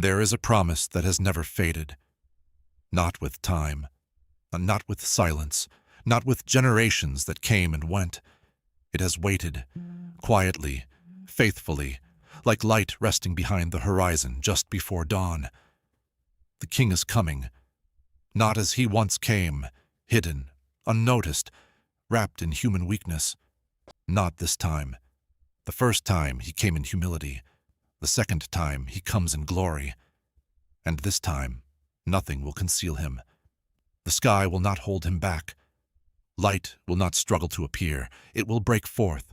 There is a promise that has never faded, not with time, not with silence, not with generations that came and went. It has waited, quietly, faithfully, like light resting behind the horizon just before dawn. The King is coming, not as he once came, hidden, unnoticed, wrapped in human weakness. Not this time. The first time he came in humility. The second time he comes in glory. And this time, nothing will conceal him. The sky will not hold him back. Light will not struggle to appear. It will break forth,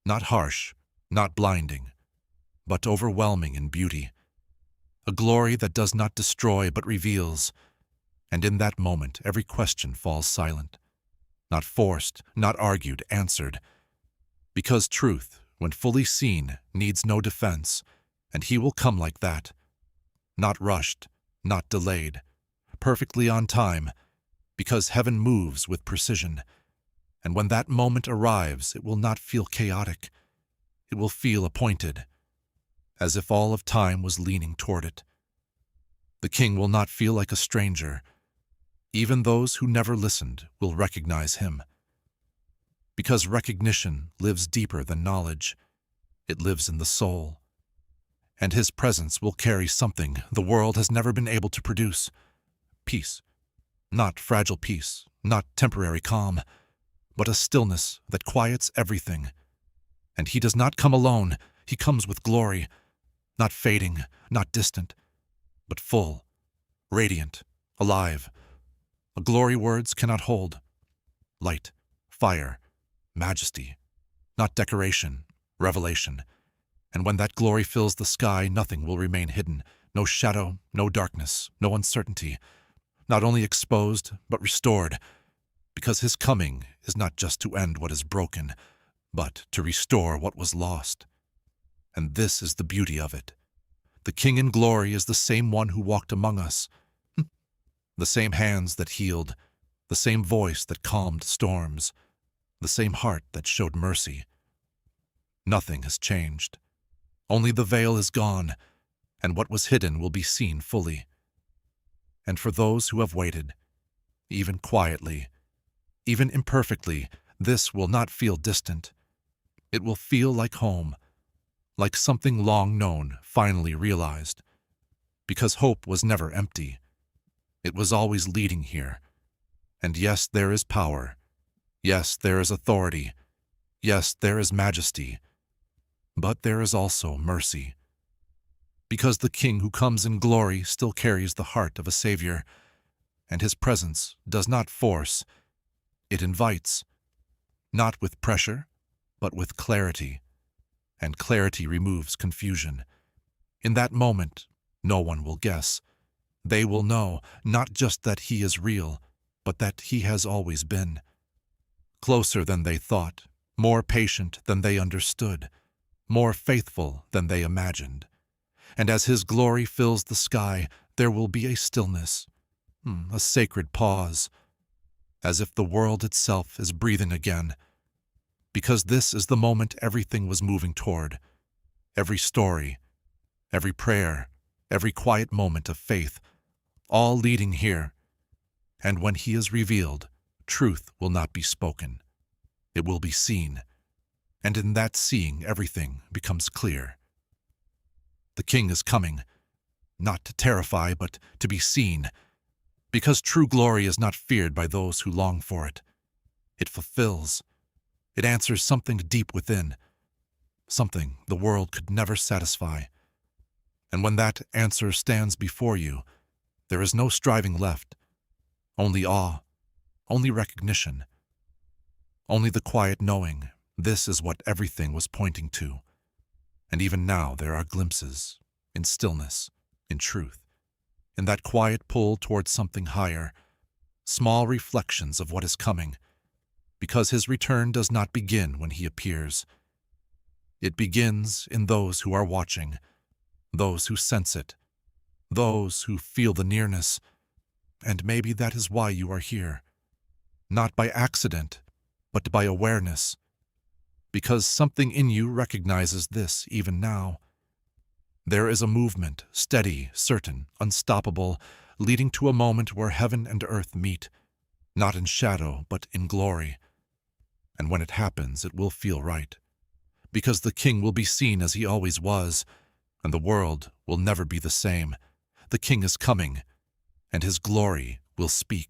not harsh, not blinding, but overwhelming in beauty. A glory that does not destroy but reveals. And in that moment, every question falls silent. Not forced, not argued, answered. Because truth, when fully seen, needs no defense, and he will come like that. Not rushed, not delayed, perfectly on time, because heaven moves with precision. And when that moment arrives, it will not feel chaotic. It will feel appointed, as if all of time was leaning toward it. The King will not feel like a stranger. Even those who never listened will recognize him. Because recognition lives deeper than knowledge. It lives in the soul. And his presence will carry something the world has never been able to produce. Peace. Not fragile peace, not temporary calm, but a stillness that quiets everything. And he does not come alone. He comes with glory, not fading, not distant, but full, radiant, alive. A glory words cannot hold. Light, fire, majesty, not decoration, revelation. And when that glory fills the sky, nothing will remain hidden. No shadow, no darkness, no uncertainty. Not only exposed, but restored. Because his coming is not just to end what is broken, but to restore what was lost. And this is the beauty of it. The King in glory is the same one who walked among us. The same hands that healed, the same voice that calmed storms, the same heart that showed mercy. Nothing has changed. Only the veil is gone, and what was hidden will be seen fully. And for those who have waited, even quietly, even imperfectly, this will not feel distant. It will feel like home, like something long known, finally realized. Because hope was never empty. It was always leading here. And yes, there is power. Yes, there is authority. Yes, there is majesty. But there is also mercy. Because the King who comes in glory still carries the heart of a Savior, and his presence does not force, it invites, not with pressure, but with clarity. And clarity removes confusion. In that moment, no one will guess. They will know not just that he is real, but that he has always been. Closer than they thought, more patient than they understood, more faithful than they imagined. And as his glory fills the sky, there will be a stillness, a sacred pause, as if the world itself is breathing again. Because this is the moment everything was moving toward. Every story, every prayer, every quiet moment of faith, all leading here. And when he is revealed, truth will not be spoken. It will be seen. And in that seeing, everything becomes clear. The King is coming, not to terrify, but to be seen. Because true glory is not feared by those who long for it. It fulfills. It answers something deep within, something the world could never satisfy. And when that answer stands before you, there is no striving left, only awe, only recognition, only the quiet knowing this is what everything was pointing to. And even now there are glimpses, in stillness, in truth, in that quiet pull towards something higher, small reflections of what is coming, because his return does not begin when he appears. It begins in those who are watching, those who sense it, those who feel the nearness. And maybe that is why you are here, not by accident, but by awareness, because something in you recognizes this even now. There is a movement, steady, certain, unstoppable, leading to a moment where heaven and earth meet, not in shadow, but in glory. And when it happens, it will feel right, because the King will be seen as he always was, and the world will never be the same. The King is coming, and his glory will speak.